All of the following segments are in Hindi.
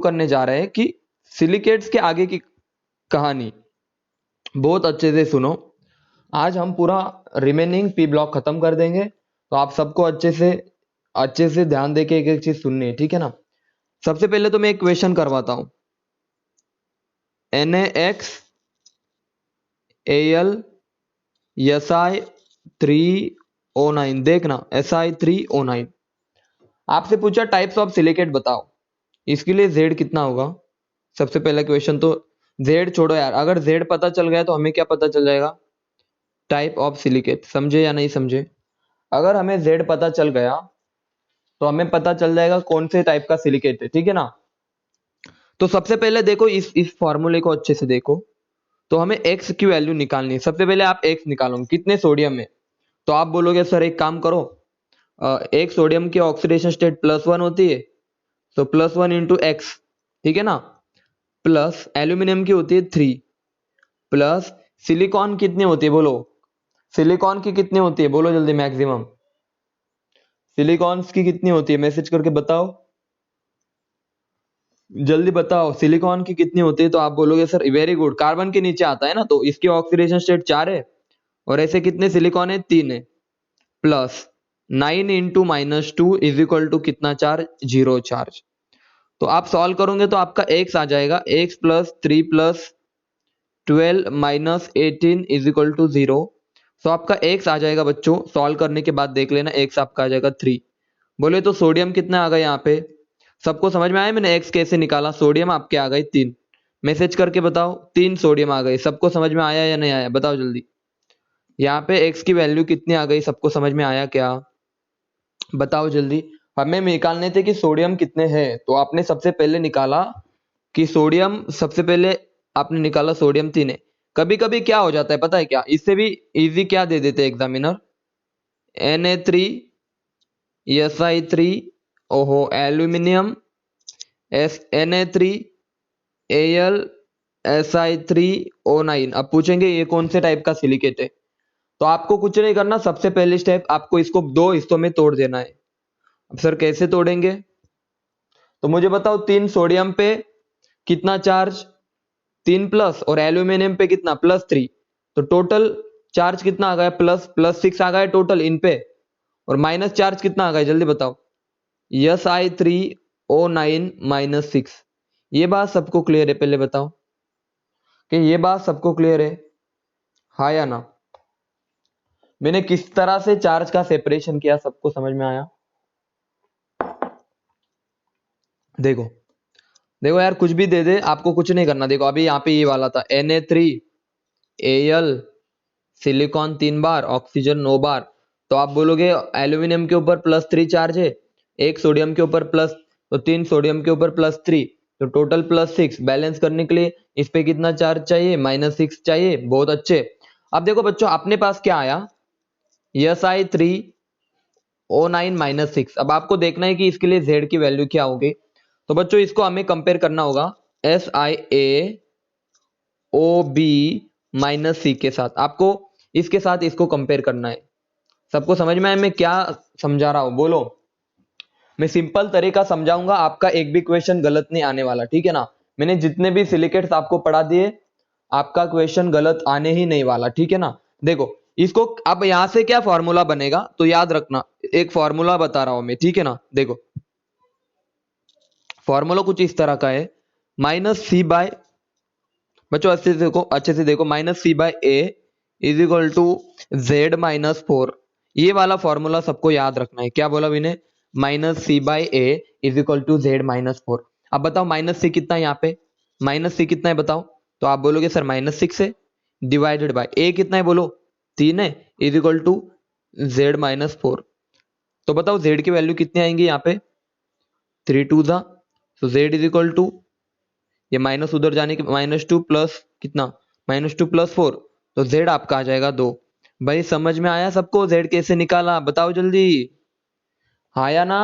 करने जा रहे हैं कि सिलिकेट्स के आगे की कहानी। बहुत अच्छे से सुनो। आज हम पूरा रिमेनिंग पी ब्लॉक खत्म कर देंगे, तो आप सबको अच्छे से ध्यान देके एक एक चीज सुननी है, ठीक है ना। सबसे पहले तो मैं एक क्वेश्चन करवाता हूं। NaXAl Si3O9, देखना Si3O9। आपसे पूछा टाइप्स ऑफ सिलिकेट बताओ, इसके लिए Z कितना होगा। सबसे पहला क्वेश्चन तो Z छोड़ो यार, अगर Z पता चल गया तो हमें क्या पता चल जाएगा, टाइप ऑफ सिलिकेट। समझे या नहीं समझे। अगर हमें Z पता चल गया तो हमें पता चल जाएगा कौन से टाइप का सिलिकेट है, ठीक है ना। तो सबसे पहले देखो इस फॉर्मूले को अच्छे से देखो। तो हमें x की वैल्यू निकालनी है। सबसे पहले आप x निकालो, कितने सोडियम है। तो आप बोलोगे सर एक काम करो, एक सोडियम की ऑक्सीडेशन स्टेट +1 होती है, तो +1 इंटू एक्स, ठीक है ना। प्लस एल्यूमिनियम की होती है 3, प्लस सिलिकॉन कितनी होती है बोलो। सिलिकॉन की कितनी होती है बोलो जल्दी, मैक्सिमम सिलिकॉन्स की कितनी होती है, मैसेज करके बताओ, जल्दी बताओ सिलिकॉन की कितनी होती है। तो आप बोलोगे सर वेरी गुड, कार्बन के नीचे आता है ना, तो इसकी ऑक्सीडेशन स्टेट 4 है, और ऐसे कितने सिलिकॉन है 3 है। Plus 9 into -2 is equal to कितना चार्ज, 0 चार्ज। तो आप सॉल्व करोगे तो आपका x आ जाएगा, x plus 3 plus 12 minus 18 is equal to 0। तो आपका x आ जाएगा बच्चों, सॉल्व करने के बाद देख लेना, x आपका आ जाएगा 3। बोले तो सोडियम कितना आ गया यहाँ पे, सबको समझ में आया मैंने x कैसे निकाला। सोडियम आपके आ गए 3, मैसेज करके बताओ 3 सोडियम आ गए। सबको समझ में आया या नहीं आया बताओ जल्दी। यहाँ पे x की वैल्यू कितनी आ गई, सबको समझ में आया क्या, बताओ जल्दी। हमें निकालने थे कि सोडियम कितने हैं, तो आपने सबसे पहले निकाला कि सोडियम, सबसे पहले आपने निकाला सोडियम 3 है। कभी कभी क्या हो जाता है पता है क्या, इससे भी इजी क्या दे देते हैं एग्जामिनर, Na3Si3, ओहो एल्यूमिनियम Na3Al Si3O9। अब पूछेंगे ये कौन से टाइप का सिलिकेट है, तो आपको कुछ नहीं करना, सबसे पहले स्टेप आपको इसको 2 हिस्सों में तोड़ देना है। अब सर कैसे तोड़ेंगे, तो मुझे बताओ 3 सोडियम पे कितना चार्ज, 3 प्लस, और एल्यूमिनियम पे कितना +3, तो टोटल चार्ज कितना आ गया, +6 आ गया टोटल इन पे, और माइनस चार्ज कितना आ गया जल्दी बताओ, Si3O9 -6। ये बात सबको क्लियर है, पहले बताओ कि ये बात सबको क्लियर है, हाँ या ना। मैंने किस तरह से चार्ज का सेपरेशन किया, सबको समझ में आया। देखो देखो यार, कुछ भी दे दे आपको कुछ नहीं करना। देखो अभी यहाँ पे ये वाला था Na3Al, सिलिकॉन 3 बार, ऑक्सीजन 9 बार। तो आप बोलोगे एल्यूमिनियम के ऊपर +3 चार्ज है, एक सोडियम के ऊपर प्लस, तो 3 सोडियम के ऊपर +3, तो टोटल +6। बैलेंस करने के लिए इस पे कितना चार्ज चाहिए, -6 चाहिए। बहुत अच्छे। अब देखो बच्चों अपने पास क्या आया, Si3O9 -6। अब आपको देखना है कि इसके लिए Z की वैल्यू क्या होगी। तो बच्चों इसको हमें कंपेयर करना होगा SiAOB-C के साथ। आपको इसके साथ इसको कंपेयर करना है। सबको समझ में आया मैं क्या समझा रहा हूं बोलो। मैं सिंपल तरीका समझाऊंगा, आपका एक भी क्वेश्चन गलत नहीं आने वाला, ठीक है ना। मैंने जितने भी सिलिकेट्स आपको पढ़ा दिए, आपका क्वेश्चन गलत आने ही नहीं वाला, ठीक है ना। देखो इसको अब यहां से क्या फॉर्मूला बनेगा, तो याद रखना एक फॉर्मूला बता रहा हूं मैं, ठीक है ना। देखो फॉर्मूला कुछ इस तरह का है, -C बाय, बच्चों अच्छे से देखो -C/A is equal to Z-4। ये वाला फॉर्मूला सबको याद रखना है। क्या बोला विनय, -C/A is equal to Z-4। अब बताओ -C कितना है यहाँ पे, -C कितना है बताओ। तो आप बोलोगे सर -6 है, डिवाइडेड बाय A कितना है बोलो, 3 है, इज इक्वल टू Z-4। तो बताओ Z की वैल्यू कितनी आएंगी यहाँ पे, 3 2 जा, तो Z इज इक्वल टू, ये माइनस उधर जाने के -2 प्लस कितना, -2 + 4, तो Z आपका आ जाएगा 2। भाई समझ में आया सबको, Z कैसे निकाला बताओ जल्दी, हाँ या ना।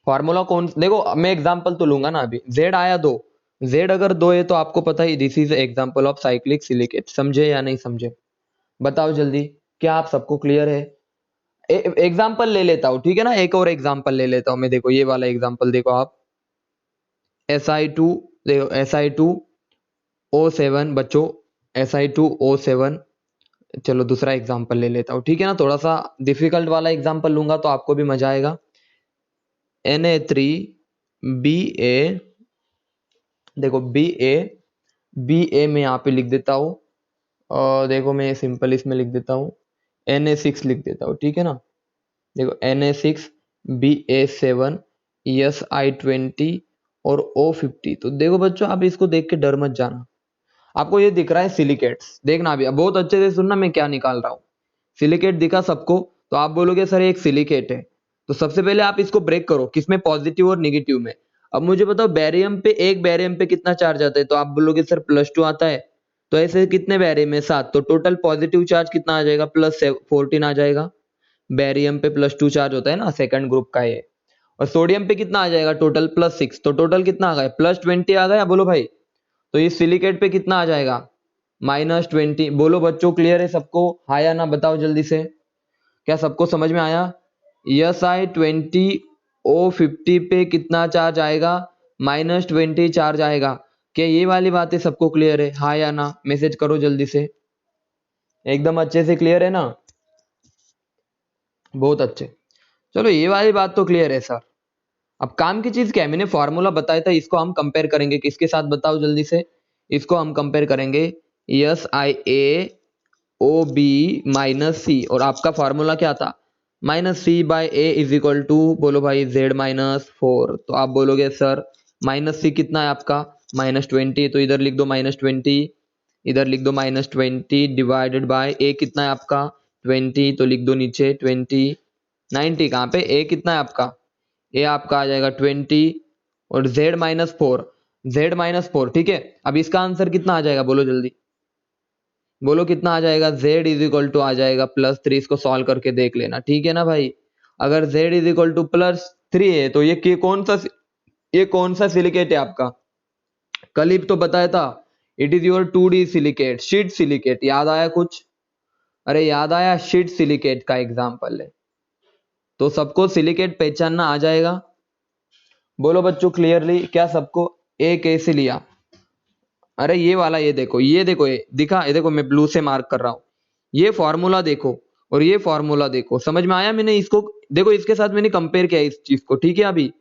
फॉर्मूला कौन, देखो मैं एग्जांपल तो लूंगा ना। अभी Z आया 2, Z अगर 2 है तो आपको पता ही this is example of cyclic silicate. समझे या नहीं समझे बताओ जल्दी, क्या आप सबको क्लियर है। एग्जाम्पल ले लेता हूँ, ठीक है ना, एक और एग्जाम्पल ले लेता हूँ मैं। देखो ये वाला एग्जाम्पल देखो आप, Si2, देखो Si2O7 बच्चों, Si2O7। चलो दूसरा एग्जांपल ले लेता हूँ, ठीक है ना, थोड़ा सा डिफिकल्ट वाला एग्जांपल लूंगा तो आपको भी मजा आएगा। Na3Ba, देखो Ba में यहाँ पे लिख देता हूँ, और देखो मैं सिंपल इसमें लिख देता हूँ, Na6 लिख देता हूँ, ठीक है ना। देखो Na6Ba7 Si20 और O50। तो देखो बच्चों, आप इसको देख के डर मत जाना, आपको ये दिख रहा है सिलिकेट्स, देखना अभी, अब बहुत अच्छे से सुनना मैं क्या निकाल रहा हूँ। सिलिकेट दिखा सबको, तो आप बोलोगे सर एक सिलिकेट है, तो सबसे पहले आप इसको ब्रेक करो, किसमें, पॉजिटिव और निगेटिव में। अब मुझे बताओ बैरियम पे, एक बैरियम पे कितना चार्ज आता है, तो आप बोलोगे सर +2 आता है। तो ऐसे कितने बैरियम है, 7, तो टोटल पॉजिटिव चार्ज कितना आ जाएगा, +14 आ जाएगा। बैरियम पे +2 चार्ज होता है ना, सेकंड ग्रुप का ये। और सोडियम पे कितना आ जाएगा, टोटल +6, तो टोटल कितना आ गया, +20 आ गया, बोलो भाई। तो इस सिलिकेट पे कितना आ जाएगा, -20। बोलो बच्चों, क्लियर है सबको, हाँ या ना बताओ जल्दी से, क्या सबको समझ में आया। Si20O50 पे कितना चार्ज आएगा, -20 चार्ज आएगा। क्या ये वाली बातें सबको क्लियर है, हाँ या ना, मैसेज करो जल्दी से, एकदम अच्छे से क्लियर है ना, बहुत अच्छे। चलो ये वाली बात तो क्लियर है सर। अब काम की चीज क्या है, मैंने फॉर्मूला बताया था, इसको हम कंपेयर करेंगे किसके साथ, बताओ जल्दी से। इसको हम कंपेयर करेंगे SiAOB-C, और आपका फॉर्मूला क्या था, -C/A इज इक्वल टू, बोलो भाई, Z-4। तो आप बोलोगे सर -C कितना है आपका, -20, तो इधर लिख दो -20, इधर लिख दो -20 डिवाइडेड बाय A कितना है आपका 20, तो लिख दो नीचे 20। 90 कहाँ पे, A कितना है आपका, ए आपका आ जाएगा 20, और Z-4, ठीक है। अब इसका आंसर कितना आ जाएगा, बोलो जल्दी, बोलो कितना आ जाएगा, Z इज इक्वल टू आ जाएगा +3। इसको सॉल्व करके देख लेना, ठीक है ना भाई। अगर Z इज इक्वल टू +3 है, तो ये कौन सा सिलिकेट है आपका, कल ही तो बताया था, it is your 2D silicate, sheet silicate, याद आया कुछ, अरे याद आया, शीट सिलिकेट का एग्जाम्पल है। तो सबको सिलिकेट पहचानना आ जाएगा, बोलो बच्चों क्लियरली, क्या सबको, ए कैसे लिया, अरे ये वाला, ये देखो, ये देखो, ये दिखा, ये देखो मैं ब्लू से मार्क कर रहा हूं, ये फॉर्मूला देखो और ये फॉर्मूला देखो, समझ में आया, मैंने इसको देखो, इसके साथ मैंने कंपेयर किया इस चीज को, ठीक है। अभी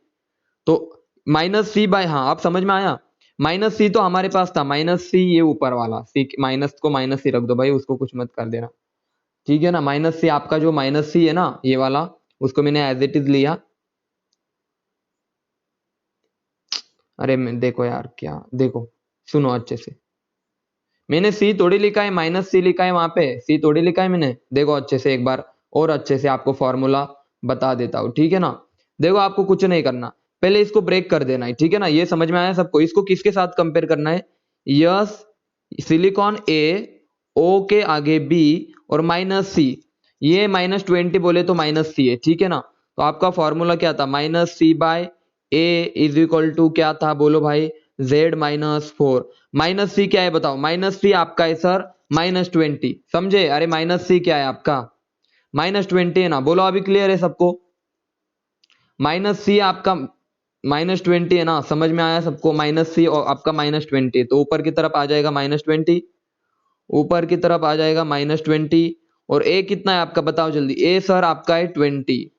तो -C/, हाँ आप समझ में आया, -C तो हमारे पास था, -C ये ऊपर वाला, C माइनस को -C रख दो भाई, उसको कुछ मत कर देना, ठीक है ना। -C आपका जो -C है ना, ये वाला, उसको मैंने एज इट इज लिया। अरे देखो यार, क्या देखो, सुनो अच्छे से, मैंने C थोड़ी लिखा है, -C लिखा है वहां पे, C थोड़ी लिखा है मैंने, देखो अच्छे से एक बार, और अच्छे से आपको फॉर्मूला बता देता हूँ, ठीक है ना। देखो आपको कुछ नहीं करना, पहले इसको ब्रेक कर देना है, ठीक है ना, ये समझ में आया सबको। इसको किसके साथ कंपेयर करना है, यस, सिलिकॉन A, O के आगे B और -C, ये -20 बोले तो -C है, ठीक है ना। तो आपका फॉर्मूला क्या था, -C/A इज इक्वल टू क्या था, बोलो भाई, Z-4। -C क्या है बताओ, -C आपका है सर -20, समझे, अरे -C क्या है आपका, -20 है ना, बोलो अभी क्लियर है सबको, -C आपका -20 है ना, समझ में आया सबको, -C और आपका -20, तो ऊपर की तरफ आ जाएगा -20, ऊपर की तरफ आ जाएगा -20, और A कितना है आपका, बताओ जल्दी, A सर आपका है 20,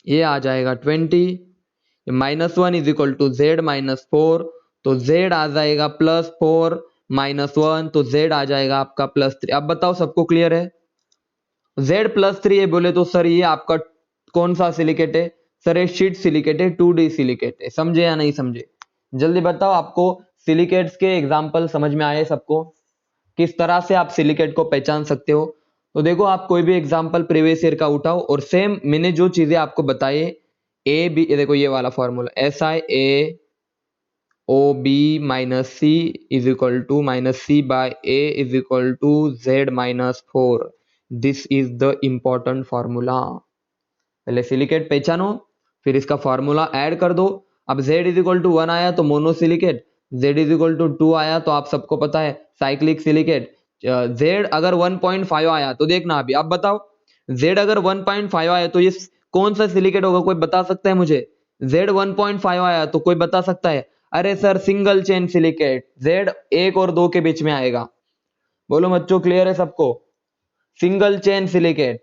ये आ जाएगा 20, -1 इज इक्वल टू Z-4, तो Z आ जाएगा +4, -1, तो Z आ जाएगा आपका +3। अब बताओ सबको क्लियर है, Z+3 है बोले तो सर ये आपका कौन सा सिलिकेट है, सर ये शीट सिलिकेट है, 2D सिलिकेट है, समझे या नहीं समझे, जल्दी बताओ। आपको सिलिकेट्स के एग्जाम्पल समझ में आए सबको, किस तरह से आप सिलिकेट को पहचान सकते हो। तो देखो, आप कोई भी एग्जाम्पल प्रीवियस ईयर का उठाओ, और सेम मैंने जो चीजें आपको बताई, ए बी, देखो ये वाला formula, SiAOB-C is equal to -C/A is equal to Z-4, this is the important formula. पहले सिलिकेट पहचानो, फिर इसका फॉर्मूला ऐड कर दो। अब Z इज इक्वल टू 1 आया तो मोनोसिलिकेट, Z इज इक्वल टू 2 आया तो आप सबको पता है साइक्लिक सिलिकेट। Z अगर 1.5 आया तो देखना अभी, आप बताओ Z अगर 1.5 आया तो ये कौन सा सिलिकेट होगा, कोई बता सकता है मुझे, Z 1.5 आया तो कोई बता सकता है? अरे sir single chain silicate Z 1 और 2 के बीच में आएगा। बोलो बच्चों, क्लियर है सबको? सिंगल चेन सिलिकेट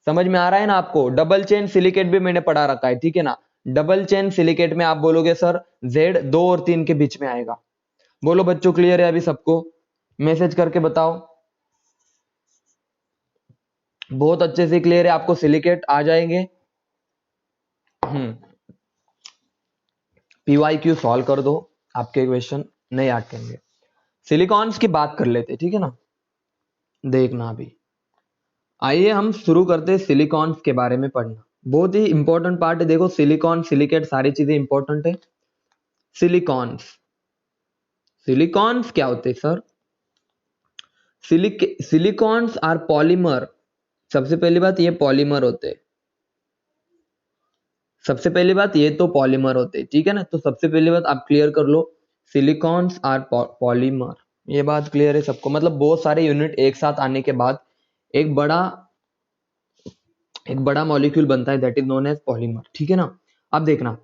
समझ में आ रहा है ना आपको? डबल चेन सिलिकेट भी मैंने पढ़ा रखा है, ठीक है ना? डबल चेन सिलिकेट में आप बोलोगे सर Z 2 और 3 के बीच में आएगा। बोलो बच्चों, क्लियर है अभी सबको? मैसेज करके बताओ। बहुत अच्छे से क्लियर है आपको, सिलिकेट आ जाएंगे। PYQ सॉल्व कर दो, आपके क्वेश्चन नहीं अटकेंगे। सिलिकॉन्स की बात कर लेते, ठीक है ना? देखना अभी, आइए हम शुरू करते हैं सिलिकॉन्स के बारे में पढ़ना। बहुत ही इंपॉर्टेंट पार्ट है, देखो सिलिकॉन सिलिकेट सारी चीजें इंपॉर्टेंट है। सिलिकॉन्स, सिलिकॉन्स क्या होते हैं सर? Silicones are polymer. सबसे पहली बात ये पॉलीमर होते हैं, सबसे पहली बात ये तो पॉलीमर होते हैं, ठीक है ना? तो सबसे पहली बात आप क्लियर कर लो, सिलिकॉन्स आर पॉलीमर। ये बात क्लियर है सबको? मतलब बहुत सारे यूनिट एक साथ आने के बाद एक बड़ा मॉलिक्यूल बनता है, that is known as polymer, ठीक है ना? अब देखना,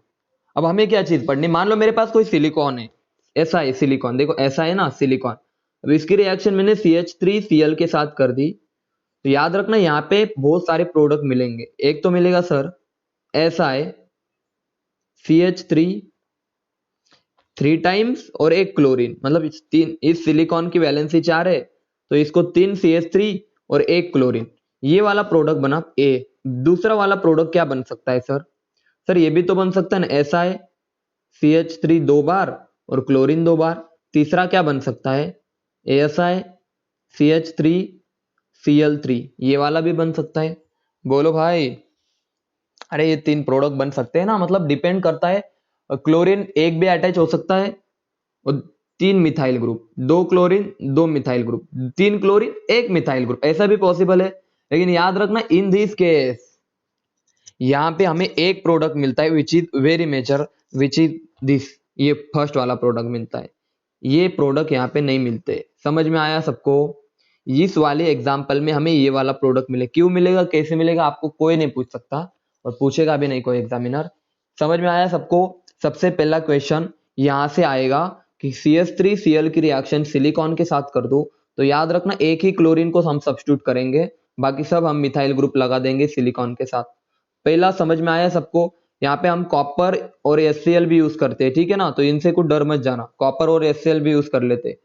अब हमें क्या चीज पढ़नी, मान लो मेरे पास कोई सिलिकॉन है, ऐसा है सिलिकॉन, देखो ऐसा है ना सिलिकॉन। अब इसकी रिएक्शन मैंने CH3Cl के साथ कर दी, तो याद रखना यहाँ पे बहुत सारे प्रोडक्ट मिलेंगे। एक तो मिलेगा सर CH3 3 टाइम्स और एक क्लोरीन, मतलब इस सिलिकॉन की वैलेंसी 4 है, तो इसको 3 CH3 और एक क्लोरीन, ये वाला प्रोडक्ट बना ए। दूसरा वाला प्रोडक्ट क्या बन सकता है सर? सर ये भी तो बन सकता है ना, CH3 2 बार और क्लोरीन 2 बार। तीसरा क्या बन सकता है? CH3Cl3, ये वाला भी बन सकता है। बोलो भाई, अरे ये 3 प्रोडक्ट बन सकते हैं ना, मतलब डिपेंड करता है। क्लोरीन एक भी अटैच हो सकता है, और 3 methyl group, 2 chlorine 2 methyl group, 3 chlorine 1 methyl group, ऐसा भी पॉसिबल है। लेकिन याद रखना इन दिस केस यहाँ पे हमें एक प्रोडक्ट मिलता है which is very major, which is this, ये फर्स्ट वाला प्रोडक्ट मिलता है, ये प्रोडक्ट यहाँ पे नहीं मिलते। समझ में आया सबको? इस वाले एग्जाम्पल में हमें ये वाला प्रोडक्ट मिले, क्यों मिलेगा कैसे मिलेगा आपको कोई नहीं पूछ सकता, और पूछेगा भी नहीं कोई एग्जामिनर। समझ में आया सबको? सबसे पहला क्वेश्चन यहाँ से आएगा कि CH3Cl की रिएक्शन सिलिकॉन के साथ कर दो, तो याद रखना एक ही क्लोरीन को हम सब्स्टिट्यूट करेंगे, बाकी सब हम मिथाइल ग्रुप लगा देंगे सिलिकॉन के साथ। पहला समझ में आया सबको? यहाँ पे हम कॉपर और HCl भी यूज करते हैं, ठीक है ना? तो इनसे कुछ डर मत जाना, कॉपर और HCl भी यूज कर लेते।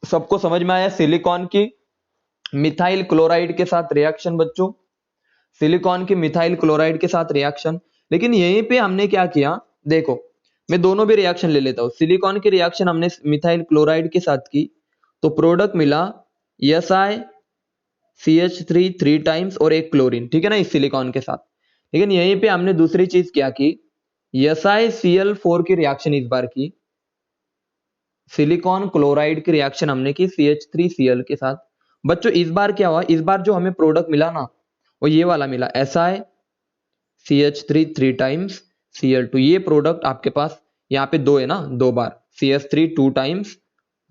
सबको समझ में आया? सिलिकॉन की मिथाइल क्लोराइड के साथ रिएक्शन बच्चों, सिलिकॉन की मिथाइल क्लोराइड के साथ रिएक्शन। लेकिन यहीं पे हमने क्या किया, देखो मैं दोनों भी रिएक्शन ले लेता हूँ। सिलिकॉन की रिएक्शन हमने मिथाइल क्लोराइड के साथ की, तो प्रोडक्ट मिला CH3 3 टाइम्स और एक क्लोरीन, ठीक है ना, इस सिलिकॉन के साथ। लेकिन यहीं पे हमने दूसरी चीज क्या की, SiCl4 की रिएक्शन इस बार की, सिलिकॉन क्लोराइड की रिएक्शन हमने की CH3Cl के साथ। बच्चों इस बार क्या हुआ, इस बार जो हमें प्रोडक्ट मिला ना, वो ये वाला मिला, SiCH3 3 टाइम्स Cl2। ये प्रोडक्ट आपके पास यहाँ पे दो है ना, 2 बार CH3 2 times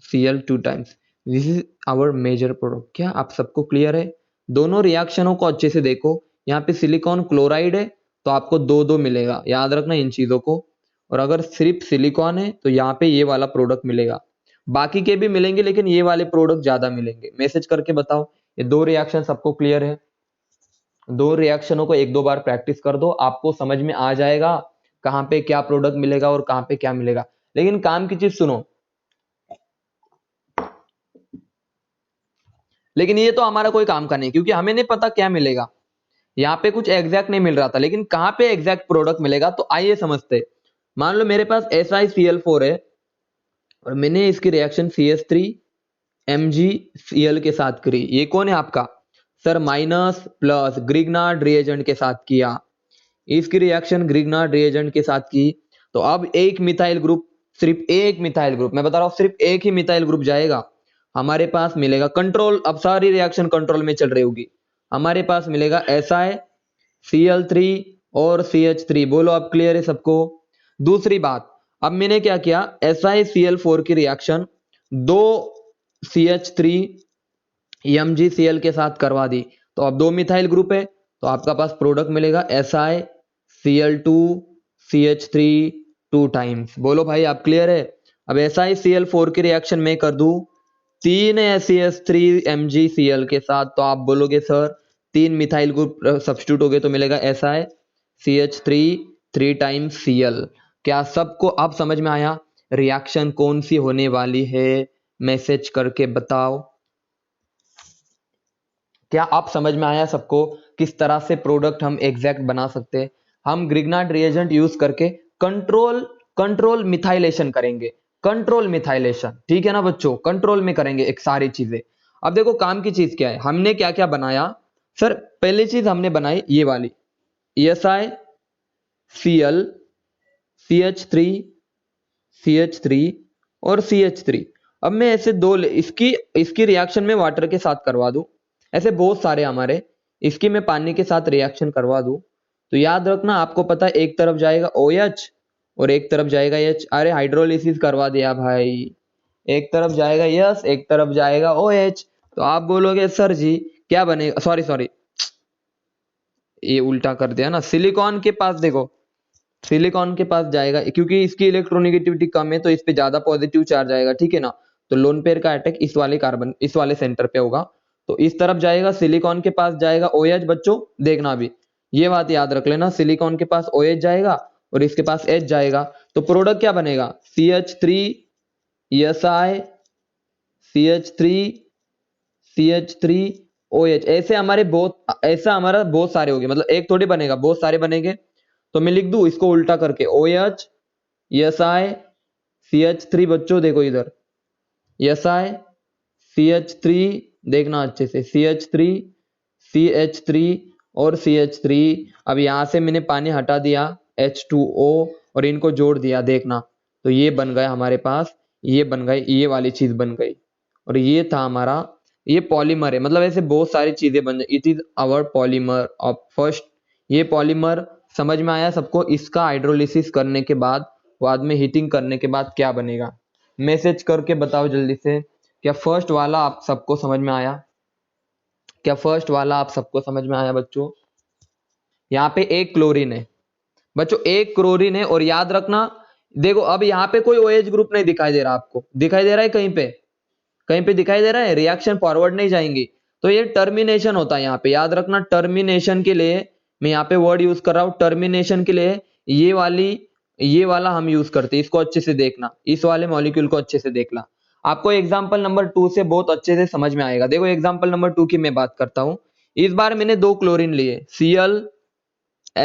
Cl2 times, this is our major product. क्या आप सबको क्लियर है? दोनों रिएक्शनों को अच्छे से देखो, यहाँ पे सिलिकॉन क्लोराइड है तो आपको 2 2 मिलेगा, याद रखना इन चीजों को। और अगर सिर्फ सिलिकॉन है तो यहाँ पे ये वाला प्रोडक्ट मिलेगा, बाकी के भी मिलेंगे लेकिन ये वाले प्रोडक्ट ज्यादा मिलेंगे। मैसेज करके बताओ, ये 2 रिएक्शन सबको क्लियर है? 2 रिएक्शनों को 1 2 बार प्रैक्टिस कर दो, आपको समझ में आ जाएगा कहाँ पे क्या प्रोडक्ट मिलेगा और कहाँ पे क्या मिलेगा। लेकिन काम की चीज सुनो, लेकिन ये तो हमारा कोई काम का नहीं, क्योंकि हमें नहीं पता क्या मिलेगा, यहाँ पे कुछ एग्जैक्ट नहीं मिल रहा था, लेकिन कहाँ पे एग्जैक्ट प्रोडक्ट मिलेगा तो आइए समझते। मान लो मेरे पास SiCl4 है और मैंने इसकी रिएक्शन CH3MgCl के साथ करी। ये कौन है आपका? Sir minus plus Grignard reagent के साथ किया, इसकी रिएक्शन ग्रिग्नार्ड रिएजेंट के साथ की, तो अब एक मिथाइल ग्रुप, सिर्फ एक मिथाइल ग्रुप, मैं बता रहा हूं सिर्फ एक ही मिथाइल ग्रुप जाएगा, हमारे पास मिलेगा कंट्रोल। अब सारी रिएक्शन कंट्रोल में चल रही होगी, हमारे पास मिलेगा SiCl3 और CH3। बोलो अब क्लियर है सबको? दूसरी बात, अब मैंने क्या किया, SiCl4 की रिएक्शन 2 CH3MgCl के साथ करवा दी, तो अब 2 मिथाइल ग्रुप है, तो आपका पास प्रोडक्ट मिलेगा SiCl2 CH3 2 टाइम्स। बोलो भाई आप क्लियर है? अब SiCl4 की रिएक्शन में कर दूं 3 SeS3 MgCl के साथ, तो आप बोलोगे सर 3 मिथाइल ग्रुप सब्स्टिट्यूट हो गए तो मिलेगा SiCH3 3 टाइम्स Cl। क्या सबको अब समझ में आया रिएक्शन कौन सी होने वाली है? मैसेज करके बताओ। क्या आप समझ में आया सबको किस तरह से प्रोडक्ट हम एग्जैक्ट बना सकते हैं? हम ग्रिग्नार्ड रिएजेंट यूज करके कंट्रोल कंट्रोल मिथाइलेशन करेंगे। कंट्रोल मिथाइलेशन, ठीक है ना बच्चों? कंट्रोल में करेंगे एक सारी चीजें। अब देखो काम की चीज क्या है, हमने क्या क्या बनाया सर? पहली चीज हमने बनाई ये वाली SiCl CH3 CH3 और CH3। अब मैं ऐसे दो इसकी इसकी रिएक्शन में वाटर के साथ करवा दूं, ऐसे बहुत सारे हमारे, इसकी मैं पानी के साथ रिएक्शन करवा दूं, तो याद रखना आपको पता है एक तरफ जाएगा OH और एक तरफ जाएगा H। अरे हाइड्रोलिसिस करवा दिया भाई, एक तरफ जाएगा यस, एक तरफ जाएगा OH। तो आप बोलोगे सर जी क्या बनेगा? सॉरी सॉरी, ये उल्टा कर दिया ना। सिलिकॉन के पास देखो, सिलिकॉन के पास जाएगा क्योंकि इसकी इलेक्ट्रोनेगेटिविटी कम है तो इस पे ज्यादा पॉजिटिव चार्ज आएगा, ठीक है ना? तो लोन पेयर का अटैक इस वाले कार्बन, इस वाले सेंटर पे होगा। तो इस तरफ जाएगा, सिलिकॉन के पास जाएगा OH। बच्चों देखना अभी ये बात याद रख लेना, सिलिकॉन के पास OH जाएगा और इसके पास H जाएगा। तो प्रोडक्ट क्या बनेगा? CH3 Si CH3 CH3 OH। ऐसे हमारे बहुत, ऐसा हमारा बहुत सारे हो गए, मतलब एक थोड़ी बनेगा, बहुत सारे बनेंगे। तो मैं लिख दूं इसको उल्टा करके OH Si CH3। बच्चों देखो इधर Si CH3, देखना अच्छे से CH3 CH3 और CH3। अब यहां से मैंने पानी हटा दिया H2O और इनको जोड़ दिया, देखना तो ये बन गया हमारे पास, ये बन गई, ये वाली चीज बन गई। और ये था हमारा, ये पॉलीमर है, मतलब ऐसे बहुत सारी चीजें बन जाए। It is our polymer of first. ये पॉलीमर समझ में आया सबको? इसका हाइड्रोलिसिस करने के बाद में हीटिंग करने के बाद क्या बनेगा? मैसेज करके बताओ जल्दी से। क्या फर्स्ट वाला आप सबको समझ में आया? क्या फर्स्ट वाला आप सबको समझ में आया बच्चों? यहाँ पे एक क्लोरीन है बच्चों, एक क्लोरीन है। और याद रखना देखो अब यहाँ पे कोई OH ग्रुप नहीं दिखाई दे रहा, आपको दिखाई दे रहा है कहीं पे? कहीं पे दिखाई दे रहा है? रिएक्शन फॉरवर्ड नहीं जाएंगी तो ये टर्मिनेशन होता है यहाँ पे। याद रखना टर्मिनेशन के लिए मैं यहाँ पे वर्ड यूज कर रहा हूँ, टर्मिनेशन के लिए ये वाला हम यूज करते हैं। इसको अच्छे से देखना, इस वाले मॉलिक्यूल को अच्छे से देखना। आपको एग्जाम्पल नंबर 2 से बहुत अच्छे से समझ में आएगा। देखो एग्जाम्पल नंबर 2 की मैं बात करता हूँ। इस बार मैंने दो क्लोरीन लिए, Cl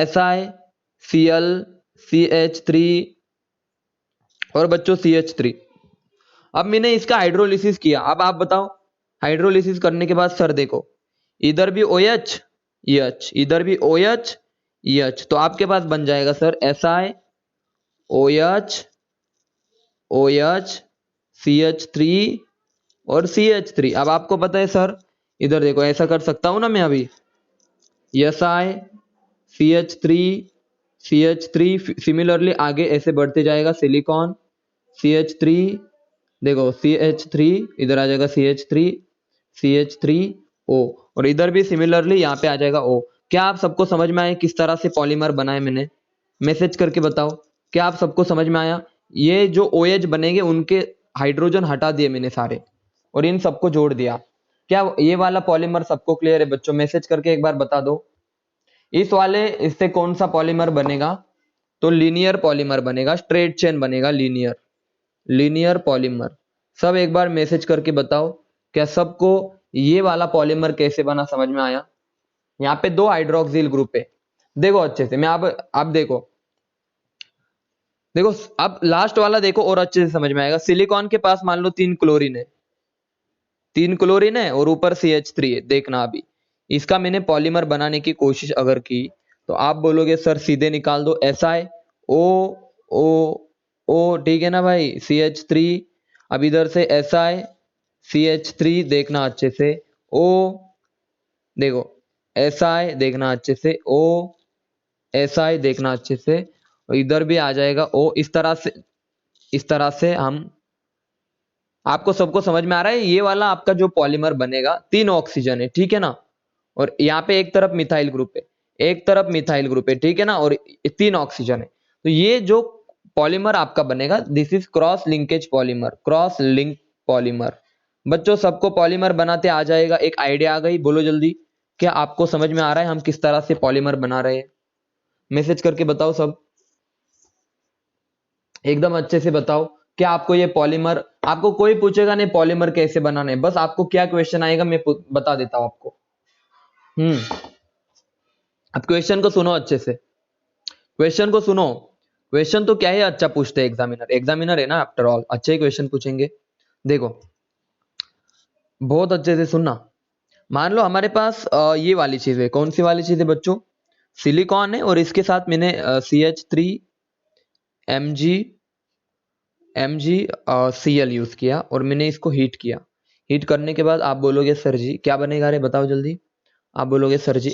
Si Cl CH3 और बच्चों CH3। अब मैंने इसका हाइड्रोलिसिस किया। अब आप बताओ हाइड्रोलिसिस करने के बाद सर देखो इधर भी OH H, इधर भी OH H, तो आपके पास बन जाएगा sir Si OH OH CH3 और CH3। अब आपको पता है सर, इधर देखो ऐसा कर सकता हूं ना मैं अभी Si CH3 CH3, सिमिलरली आगे ऐसे बढ़ते जाएगा सिलिकॉन CH3, देखो CH3 इधर आ जाएगा CH3 CH3O और इधर भी सिमिलरली यहाँ पे आ जाएगा O। क्या आप सबको समझ में आया किस तरह से पॉलीमर बनाए मैंने? मैसेज करके बताओ क्या आप सबको समझ में आया? ये जो OH बनेंगे उनके हाइड्रोजन हटा दिए मैंने सारे और इन सबको जोड़ दिया। क्या ये वाला पॉलीमर सबको क्लियर है बच्चों? मैसेज करके एक बार बता दो। इस वाले इससे कौन सा पॉलीमर बनेगा? तो लीनियर पॉलीमर बनेगा, स्ट्रेट चेन बनेगा, लीनियर लीनियर पॉलीमर। सब एक बार मैसेज करके बताओ क्या सबको ये वाला पॉलीमर कैसे बना समझ में आया? यहाँ पे दो हाइड्रोक्सिल ग्रुप है, देखो अच्छे से। मैं अब देखो देखो अब लास्ट वाला देखो और अच्छे से समझ में आएगा। सिलिकॉन के पास मान लो 3 क्लोरीन है, 3 क्लोरीन है और ऊपर CH3 है। देखना अभी इसका मैंने पॉलीमर बनाने की कोशिश अगर की तो आप बोलोगे सर सीधे निकाल दो SiO ठीक है ना भाई CH3। अब इधर से SiCH3 देखना अच्छे से O, देखो Si देखना अच्छे से O Si देखना अच्छे से और इधर भी आ जाएगा O। इस तरह से हम, आपको सबको समझ में आ रहा है? ये वाला आपका जो पॉलीमर बनेगा 3 ऑक्सीजन है, ठीक है ना? और यहाँ पे एक तरफ मिथाइल ग्रुप है, एक तरफ मिथाइल ग्रुप है, ठीक है ना? और 3 ऑक्सीजन है। तो ये जो पॉलीमर आपका बनेगा, this is cross linkage polymer, cross link polymer. बच्चों सबको पॉलीमर बनाते आ जाएगा, एक आइडिया आ गई, बोलो जल्दी, क्या आपको समझ में आ रहा है हम किस तरह से पॉलीमर बना रहे हैं? मैसेज करके बताओ सब, एकदम अच्छे से बताओ। क्या आपको ये पॉलीमर, आपको कोई पूछेगा नहीं पॉलीमर कैसे बनाना है, बस आपको क्या क्वेश्चन आएगा मैं बता देता हूं आपको। अब क्वेश्चन को सुनो अच्छे से, क्वेश्चन को सुनो। क्वेश्चन तो क्या है, अच्छा पूछते हैं एग्जामिनर, एग्जामिनर है ना आफ्टर ऑल, अच्छे क्वेश्चन पूछेंगे। देखो बहुत अच्छे से सुनना। मान लो हमारे पास ये वाली चीज है, कौन सी वाली चीज है बच्चों? सिलिकॉन है, और इसके साथ मैंने CH3 MgCl यूज किया, और मैंने इसको हीट किया। हीट करने के बाद आप बोलोगे सर जी क्या बनेगा रे, बताओ जल्दी। आप बोलोगे सर जी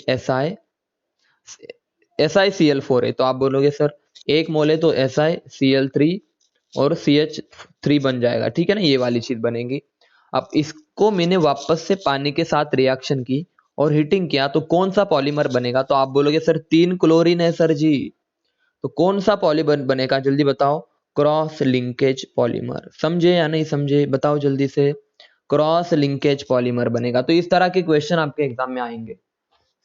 SiCl4 है, तो आप बोलोगे सर 1 मोल है तो SiCl3 और CH3 बन जाएगा, ठीक है ना, ये वाली चीज बनेगी। अब इसको मैंने वापस से पानी के साथ रिएक्शन की और हीटिंग किया, तो कौन सा पॉलीमर बनेगा? तो आप बोलोगे सर 3 क्लोरीन है सर जी, तो कौन सा पॉलीमर बनेगा जल्दी बताओ? Cross linkage polymer. समझे या नहीं समझे, बताओ जल्दी से। क्रॉस लिंकेज पॉलीमर बनेगा। तो इस तरह के क्वेश्चन आपके एग्जाम में आएंगे।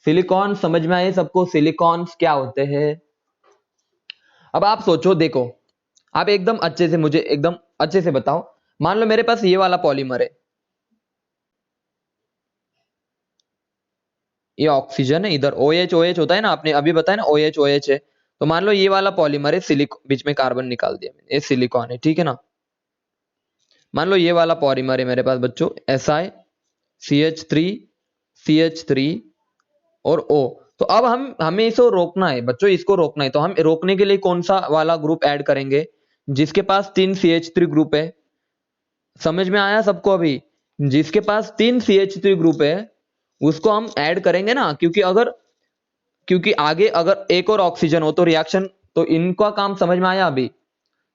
सिलिकॉन समझ में आए सबको, सिलिकॉन्स क्या होते हैं? अब आप सोचो, देखो आप एकदम अच्छे से मुझे एकदम अच्छे से बताओ। मान लो मेरे पास ये वाला पॉलीमर है, ये ऑक्सीजन है, इधर OH OH होता है ना, आपने अभी बताया ना OH OH है। तो मान लो ये वाला पॉलीमर है, सिलिक बीच में कार्बन निकाल दिया मैंने, ये सिलिकॉन है, ठीक है ना। मान लो ये वाला पॉलीमर है मेरे पास बच्चों, Si CH3 और O। तो अब हमें इसको रोकना है बच्चों, इसको रोकना है, तो हम रोकने के लिए कौन सा वाला ग्रुप ऐड करेंगे? जिसके पास 3 CH3 ग्रुप है। समझ में आया सबको अभी? जिसके पास 3 CH3 ग्रुप है उसको हम ऐड करेंगे ना, क्योंकि आगे अगर एक और ऑक्सीजन हो तो रिएक्शन, तो इनका काम समझ में आया अभी?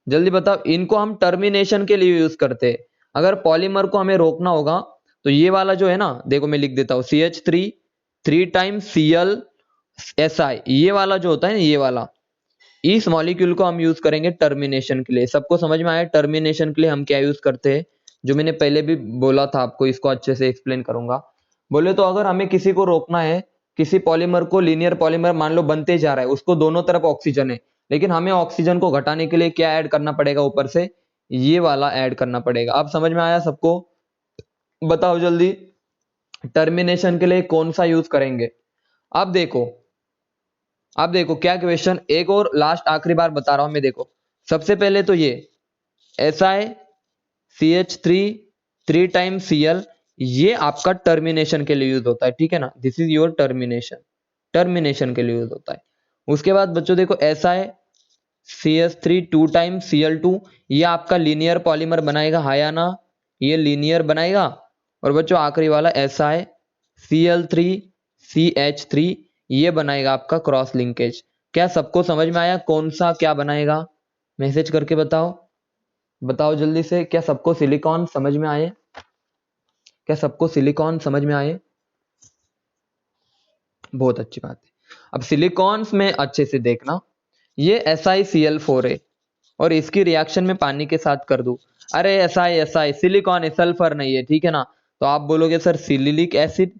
जल्दी बताओ, इनको हम टर्मिनेशन के लिए यूज करते हैं। अगर पॉलीमर को हमें रोकना होगा तो ये वाला जो है ना, देखो मैं लिख देता हूं, CH3 3 टाइम्स Cl ये वाला जो होता है ना, ये वाला, इस मॉलिक्यूल को हम यूज करेंगे टर्मिनेशन के लिए। सबको समझ में आया टर्मिनेशन के लिए हम क्या यूज करते हैं? जो मैंने पहले भी बोला था आपको, इसको अच्छे से एक्सप्लेन करूंगा। बोले तो अगर हमें किसी को रोकना है, किसी पॉलीमर को, लीनियर पॉलीमर मान लो बनते जा रहा है, उसको दोनों तरफ ऑक्सीजन है, लेकिन हमें ऑक्सीजन को घटाने के लिए क्या ऐड करना पड़ेगा ऊपर से? ये वाला ऐड करना पड़ेगा। अब समझ में आया सबको? बताओ जल्दी, टर्मिनेशन के लिए कौन सा यूज करेंगे? अब देखो, अब देखो क्या क्वेश्चन, एक और लास्ट आखिरी बार बता रहा हूं मैं, देखो सबसे पहले तो ये SiCH3 3 टाइम्स Cl, ये आपका टर्मिनेशन के लिए यूज होता है, ठीक है ना, this is your termination, termination के लिए यूज होता है। उसके बाद बच्चों देखो SiCH3 2 टाइम्स Cl2, ये आपका लीनियर पॉलीमर बनाएगा, हा या ना? ये लीनियर बनाएगा। और बच्चों आखिरी वाला SiCl3CH3, ये बनाएगा आपका क्रॉस लिंकेज। क्या सबको समझ में आया कौन सा क्या बनाएगा? मैसेज करके बताओ, बताओ जल्दी से, क्या सबको सिलिकॉन समझ में आए? क्या सबको सिलिकॉन समझ में आए? बहुत अच्छी बात है। अब सिलिकॉन्स में अच्छे से देखना, ये SiCl4 है और इसकी रिएक्शन में पानी के साथ कर दूं, अरे Si सिलिकॉन है, सल्फर नहीं है, ठीक है ना। तो आप बोलोगे sir silicic acid,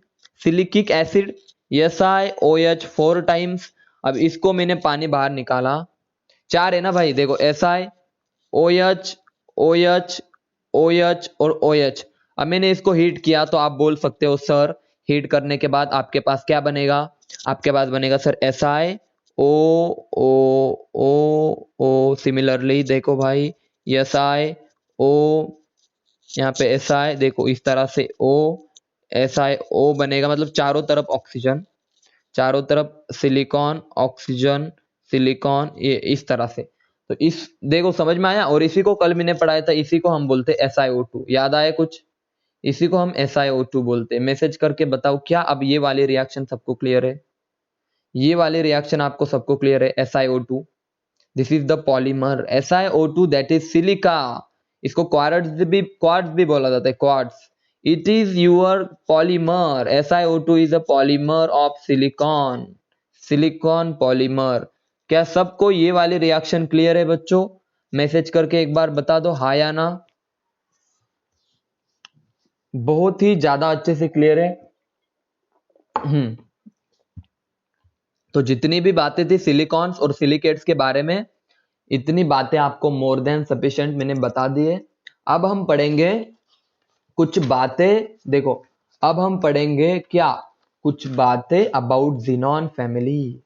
silicic acid, SiOH 4 times. अब इसको मैंने पानी बाहर निकाला, 4 है ना भाई, देखो SiOH OH OH और OH। अब मैंने इसको हीट किया, तो आप बोल सकते हो सर हीट करने के बाद आपके पास क्या बनेगा? आपके पास बनेगा सर SiO सिमिलरली देखो भाई, ये SiO, यहाँ पे Si देखो इस तरह से SiO बनेगा, मतलब चारों तरफ ऑक्सीजन, चारों तरफ सिलिकॉन ऑक्सीजन सिलिकॉन, ये इस तरह से। तो इस देखो समझ में आया? और इसी को कल मैंने पढ़ाया था, इसी को हम बोलते हैं SiO2, याद आया कुछ? इसी को हम SiO2 बोलते हैं। मैसेज करके बताओ क्या अब ये वाली रिएक्शन सबको क्लियर है? ये वाली रिएक्शन आपको सबको क्लियर है? SiO2, this is the polymer SiO2 that is silica. इसको क्वार्ट्ज भी बोला जाता है, quartz. It is your polymer, SiO2 is a polymer of silicon, silicon polymer. क्या सबको ये वाली रिएक्शन क्लियर है बच्चों? मैसेज करके एक बार बता दो हाँ या ना। बहुत ही ज्यादा अच्छे से क्लियर है। तो जितनी भी बातें थी सिलिकॉन्स और सिलिकेट्स के बारे में, इतनी बातें आपको मोर देन सफिशिएंट मैंने बता दी है। अब हम पढ़ेंगे कुछ बातें, देखो अब हम पढ़ेंगे क्या, कुछ बातें अबाउट ज़ीनॉन फैमिली।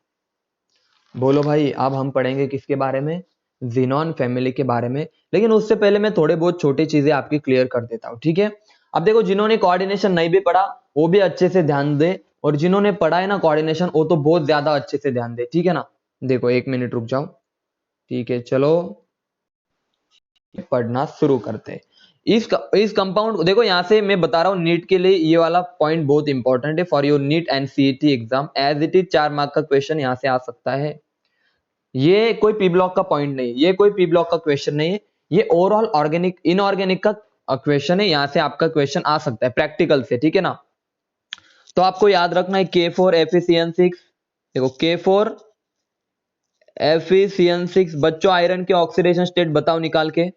बोलो भाई, अब हम पढ़ेंगे किसके बारे में? ज़ीनॉन फैमिली के बारे में। लेकिन उससे पहले मैं थोड़े बहुत छोटी चीजें आपकी क्लियर कर देता हूँ, ठीक है? अब देखो, जिन्होंने कोऑर्डिनेशन नहीं भी पढ़ा वो भी अच्छे से ध्यान दे, और जिन्होंने पढ़ा है ना कोऑर्डिनेशन वो तो बहुत ज्यादा अच्छे से ध्यान दे, ठीक है ना? देखो एक मिनट रुक जाओ, ठीक है? चलो पढ़ना शुरू करते हैं। इस कंपाउंड देखो, यहाँ से मैं बता रहा हूँ नीट के लिए ये वाला पॉइंट बहुत इंपॉर्टेंट है for your NEET and CET exam. As it is 4 mark का क्वेश्चन यहाँ से आ सकता है। ये कोई पी ब्लॉक का पॉइंट नहीं, ये कोई पी ब्लॉक का क्वेश्चन नहीं है, ये ओवरऑल ऑर्गेनिक इनऑर्गेनिक का क्वेश्चन है। यहाँ से आपका क्वेश्चन आ सकता है प्रैक्टिकल से, ठीक है ना? तो आपको याद रखना है K4FeCN6। देखो K4FeCN6 बच्चों, आयरन के ऑक्सीडेशन स्टेट बताओ निकाल के।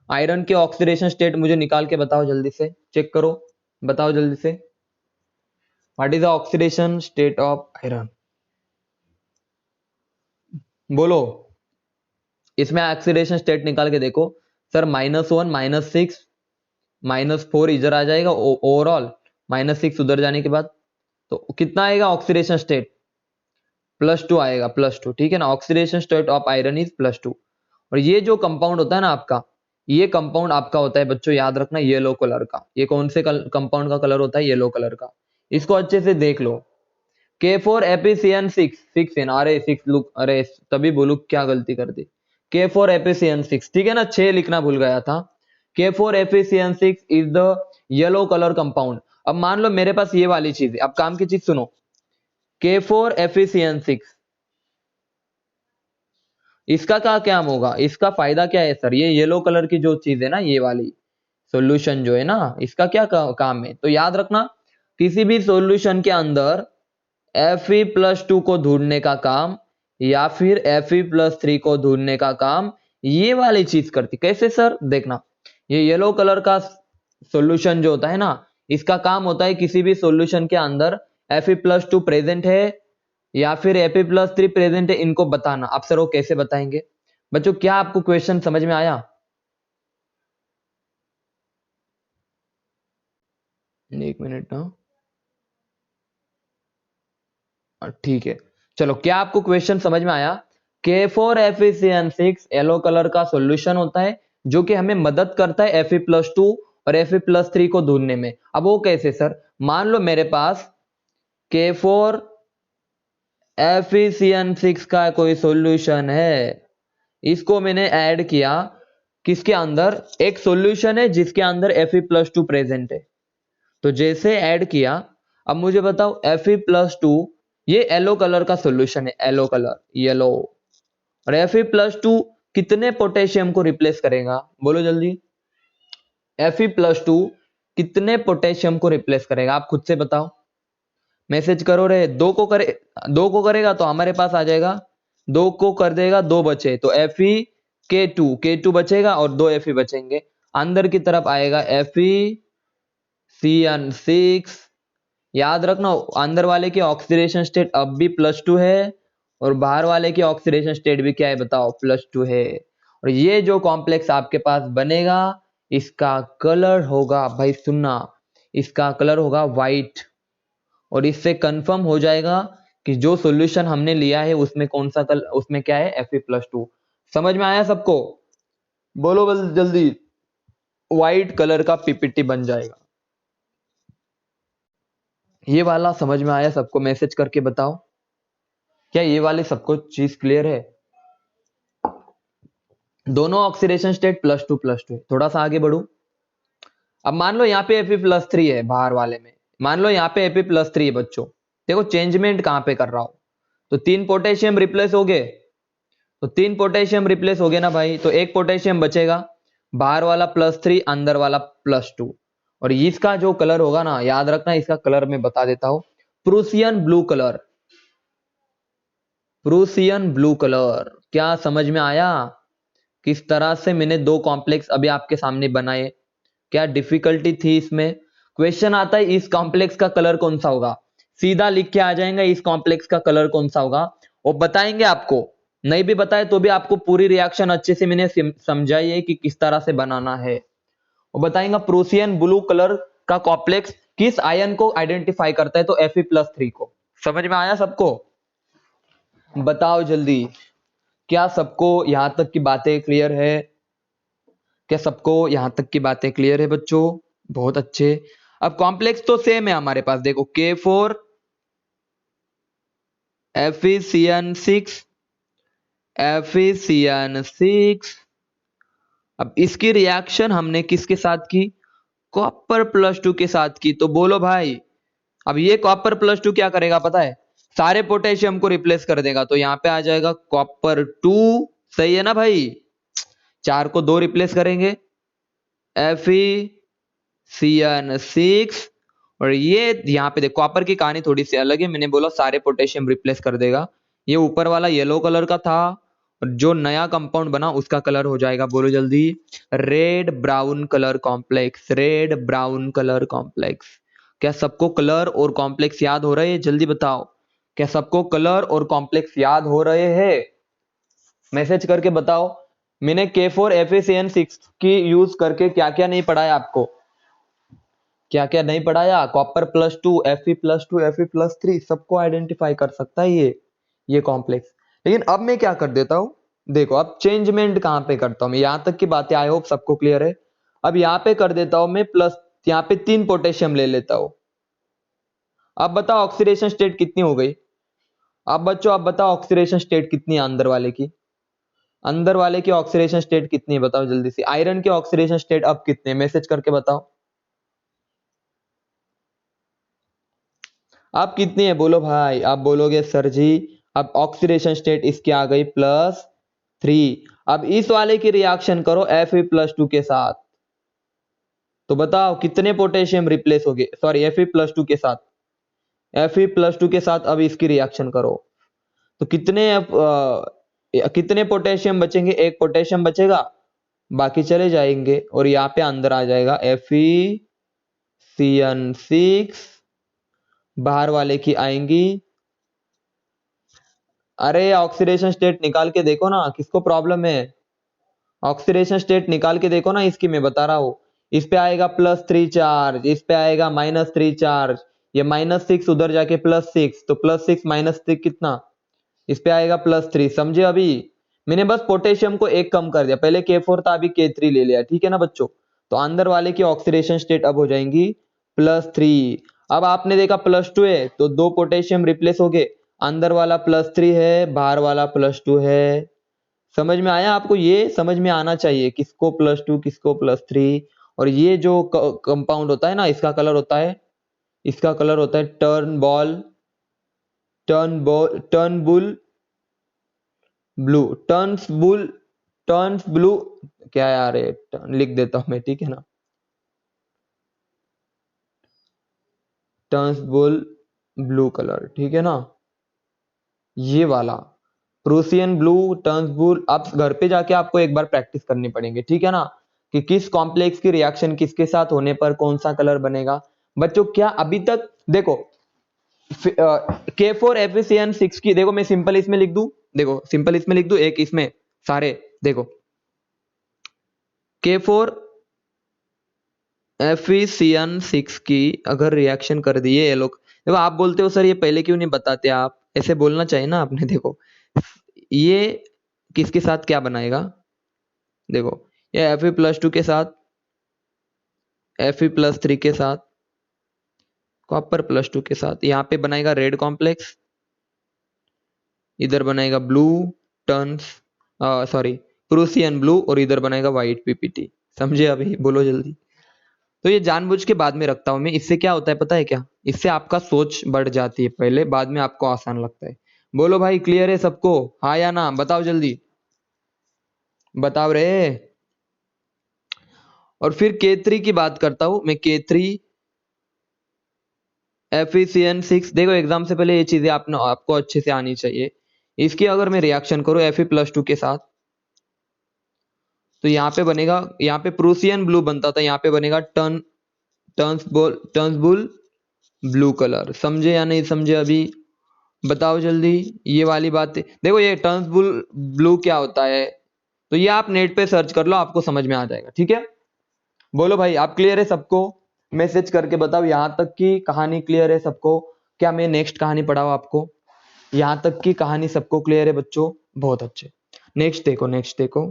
आयरन के ऑक्सीडेशन स्टेट मुझे निकाल के बताओ, जल्दी से चेक करो, बताओ जल्दी से। What is the oxidation state of iron? बोलो, इसमें ऑक्सीडेशन स्टेट निकाल के देखो। सर -1 -6 -4 इधर आ जाएगा ओवरऑल, -6 उधर जाने के बाद तो कितना आएगा ऑक्सीडेशन स्टेट? +2 आएगा, +2, ठीक है ना? Oxidation state of iron is +2। और ये जो कंपाउंड होता है ना आपका, ये कंपाउंड आपका होता है बच्चों, याद रखना, येलो कलर का। ये कौन से कंपाउंड का कलर होता है? येलो कलर का। इसको अच्छे से देख लो। K4FeCN6 6 है ना? अरे 6 लुक, अरे तभी बोलू क्या गलती कर दी। K4FeCN6, ठीक है ना? 6 लिखना भूल गया था। K4FeCN6 is the yellow colour compound. अब मान लो मेरे पास ये वाली चीज है, अब काम की चीज सुनो। K4FeCN6, इसका क्या क्या होगा? इसका फायदा क्या है सर? ये येलो कलर की जो चीज है ना, ये वाली सॉल्यूशन जो है ना, इसका क्या काम है? तो याद रखना, किसी भी सॉल्यूशन के अंदर Fe+2 को ढूंढने का काम या फिर Fe+3 को ढूंढने का काम ये वाली चीज करती। कैसे सर? देखना, ये येलो कलर का सॉल्यूशन जो होता है ना, इसका काम होता है किसी भी सॉल्यूशन के अंदर Fe+2 प्रेजेंट है या फिर Fe+3 प्रेजेंट है, इनको बताना। अब सर वो कैसे बताएंगे? बच्चों क्या आपको क्वेश्चन समझ में आया? एक मिनट ना, ठीक है, चलो क्या आपको क्वेश्चन समझ में आया? K4FeCN6 येलो कलर का सॉल्यूशन होता है जो कि हमें मदद करता है Fe+2 और Fe+3 को ढूंढने में। अब वो कैसे सर? मान लो मेरे पास K4FeCN6 का कोई सॉल्यूशन है, इसको मैंने ऐड किया किसके अंदर? एक सॉल्यूशन है जिसके अंदर Fe+2 प्रेजेंट है। तो जैसे ऐड किया, अब मुझे बताओ Fe+2, ये येलो कलर का सॉल्यूशन है, येलो कलर, येलो। और Fe+2 कितने पोटेशियम को रिप्लेस करेगा? बोलो जल्दी। Fe+2 कितने पोटेशियम को रिप्लेस करेगा? आप खुद से बताओ, मैसेज करो रे। 2 को करे, 2 को करेगा तो हमारे पास आ जाएगा, 2 को कर देगा, 2 बचे तो Fe K2 बचेगा और 2 Fe बचेंगे। अंदर की तरफ आएगा FeCN6। याद रखना, अंदर वाले की ऑक्सीडेशन स्टेट अब भी +2 है और बाहर वाले की ऑक्सीडेशन स्टेट भी क्या है बताओ? +2 है। और ये जो कॉम्प्लेक्स आपके पास बनेगा, इसका कलर होगा, भाई सुनना, इसका कलर होगा व्हाइट। और इससे कंफर्म हो जाएगा कि जो सॉल्यूशन हमने लिया है उसमें कौन सा कलर, उसमें क्या है? Fe+2। समझ में आया सबको? बोलो जल्दी। व्हाइट कलर का पीपीटी बन जाएगा। ये वाला समझ में आया सबको? मैसेज करके बताओ, क्या ये वाले सबको चीज क्लियर है? दोनों ऑक्सीडेशन स्टेट +2 है। थोड़ा सा आगे बढ़ू। अब मान लो यहाँ पे Fe+3 है बाहर वाले में, मान लो यहाँ पे Fe+3 है बच्चों। देखो चेंजमेंट कहां पे कर रहा हूं, तो 3 पोटेशियम रिप्लेस हो गए, तो 3 पोटेशियम रिप्लेस हो गए ना भाई, तो 1 पोटेशियम बचेगा, बाहर वाला +3 अंदर वाला +2। और इसका जो कलर होगा ना, याद रखना, इसका कलर मैं बता देता हूं, Prussian blue colour. Prussian blue colour. क्या समझ में आया किस तरह से मैंने दो कॉम्प्लेक्स अभी आपके सामने बनाए? क्या डिफिकल्टी थी इसमें? क्वेश्चन आता है इस कॉम्प्लेक्स का कलर कौन सा होगा, सीधा लिख के आ जाएंगे इस कॉम्प्लेक्स का कलर कौन सा होगा, और बताएंगे आपको। नहीं भी बताए तो भी आपको पूरी रिएक्शन अच्छे से मैंने समझाई है कि किस तरह से बनाना है, और बताएंगे प्रूसियन ब्लू कलर का कॉम्प्लेक्स किस आयन को आइडेंटिफाई करता है, तो Fe+3 को। समझ में आया सबको? बताओ जल्दी, क्या सबको यहां तक की बातें क्लियर है? क्या सबको यहां तक की बातें क्लियर है बच्चों? बहुत अच्छे। अब कॉम्प्लेक्स तो सेम है हमारे पास, देखो K4 FeCN6 FeCN6। अब इसकी रिएक्शन हमने किसके साथ की? कॉपर+2 के साथ की। तो बोलो भाई, अब ये कॉपर+2 क्या करेगा पता है? सारे पोटेशियम को रिप्लेस कर देगा, तो यहां पे आ जाएगा कॉपर 2। सही है ना भाई? 4 को 2 रिप्लेस करेंगे, FeCN6। और ये यहाँ पे देखो कॉपर की कहानी थोड़ी सी अलग है, मैंने बोला सारे पोटेशियम रिप्लेस कर देगा। ये ऊपर वाला येलो कलर का था, और जो नया कंपाउंड बना उसका कलर हो जाएगा, बोलो जल्दी, red brown colour complex. Red brown colour complex. क्या सबको कलर और कॉम्प्लेक्स याद हो रहे हैं? जल्दी बताओ, क्या सबको कलर और कॉम्प्लेक्स याद हो रहे हैं? मैसेज करके बताओ। मैंने K4 FeCN6 की यूज करके क्या क्या नहीं पढ़ाया आपको? क्या क्या नहीं पढ़ाया? कॉपर+2 Fe+2 Fe+3 सबको आइडेंटिफाई कर सकता है ये कॉम्प्लेक्स। लेकिन अब मैं क्या कर देता हूं, देखो अब चेंजमेंट कहां पे करता हूं मैं, यहां तक की बातें आई होप सबको क्लियर है। अब यहां पे कर देता हूं मैं प्लस, यहां पे 3 पोटेशियम ले लेता हूं। अब बताओ ऑक्सीडेशन स्टेट कितनी हो गई? अब बच्चों अब बताओ ऑक्सीडेशन स्टेट कितनी है अंदर वाले की? अंदर वाले की ऑक्सीडेशन स्टेट कितनी है बताओ जल्दी से। आयरन की ऑक्सीडेशन स्टेट अब कितने, मैसेज करके बताओ। अब कितनी है बोलो भाई? आप बोलोगे सर जी अब ऑक्सीडेशन स्टेट इसकी आ गई +3। अब इस वाले की रिएक्शन करो Fe+2 के साथ, तो बताओ कितने पोटेशियम रिप्लेस हो गए, सॉरी Fe+2 के साथ। Fe+2 के साथ अब इसकी रिएक्शन करो, तो कितने पोटेशियम बचेंगे? एक पोटेशियम बचेगा, बाकी चले जाएंगे, और यहाँ पे अंदर आ जाएगा FeCN6। बाहर वाले की आएंगी। अरे ऑक्सीडेशन स्टेट निकाल के देखो ना, किसको प्रॉब्लम है? ऑक्सीडेशन स्टेट निकाल के देखो ना इसकी, मैं बता रहा हूं। इस पे आएगा +3 चार्ज, इस पे आएगा -3 चार्ज, ये -6 उधर जाके +6, तो +6 -6 कितना? इस पे आएगा +3। समझे? अभी मैंने बस पोटेशियम को एक कम कर दिया, पहले K4 था अभी K3 ले लिया, ठीक है ना बच्चों? तो अंदर वाले की ऑक्सीडेशन स्टेट अब हो जाएंगी +3। अब आपने देखा +2 है तो 2 पोटेशियम रिप्लेस हो गए, अंदर वाला +3 है, बाहर वाला +2 है। समझ में आया आपको? ये समझ में आना चाहिए किसको +2 किसको +3। और ये जो कंपाउंड होता है ना, इसका कलर होता है turn bull blue, turns blue. क्या यार है, लिख देता हूं मैं, ठीक है ना, टर्न्स बुल ब्लू कलर, ठीक है ना, ये वाला प्रूसियन ब्लू टर्न्स बुल। आप घर पे जाके आपको एक बार प्रैक्टिस करनी पड़ेंगे, ठीक है ना, कि किस कॉम्प्लेक्स की रिएक्शन किसके साथ होने पर कौन सा कलर बनेगा। बच्चों क्या अभी तक देखो K4 FeCN6 की, देखो मैं सिंपल इसमें लिख दूं, देखो सिंपल इसमें लिख दूं, एक इसमें सारे देखो K4 FeCN6 की अगर रिएक्शन कर दिए ये लोग, देखो आप बोलते हो सर ये पहले क्यों नहीं बताते आप, ऐसे बोलना चाहिए ना आपने। देखो ये किसके साथ क्या बनाएगा, देखो ये Fe+2 के साथ, Fe+3 के साथ, कॉपर+2 के साथ, यहाँ पे बनाएगा रेड कॉम्प्लेक्स, इधर बनाएगा blue turns, sorry Prussian blue, और इधर बनाएगा व्हाइट PPT। समझे? अभी बोलो जल्दी। तो ये जानबूझ के बाद में रखता हूं मैं, इससे क्या होता है पता है क्या? इससे आपका सोच बढ़ जाती है पहले, बाद में आपको आसान लगता है। बोलो भाई क्लियर है सबको? हाँ या ना बताओ जल्दी, बताओ रे। और फिर K3 की बात करता हूं मैं, K3 FeCN6। देखो एग्जाम से पहले ये चीजें आपको अच्छे से आनी चाहिए। इसकी अगर मैं रिएक्शन करूँ Fe+2 के साथ, तो यहाँ पे बनेगा, यहाँ पे प्रूसियन ब्लू बनता था, यहाँ पे बनेगा टर्न्सबुल ब्लू कलर। समझे या नहीं समझे अभी बताओ जल्दी। ये वाली बात देखो, ये टर्न्सबुल ब्लू क्या होता है, तो ये आप नेट पे सर्च कर लो, आपको समझ में आ जाएगा। ठीक है, बोलो भाई आप क्लियर है सबको? मैसेज करके बताओ यहाँ तक की कहानी क्लियर है सबको? क्या मैं नेक्स्ट कहानी पढ़ाऊं आपको? यहाँ तक की कहानी सबको क्लियर है बच्चों? बहुत अच्छे। नेक्स्ट देखो, नेक्स्ट देखो।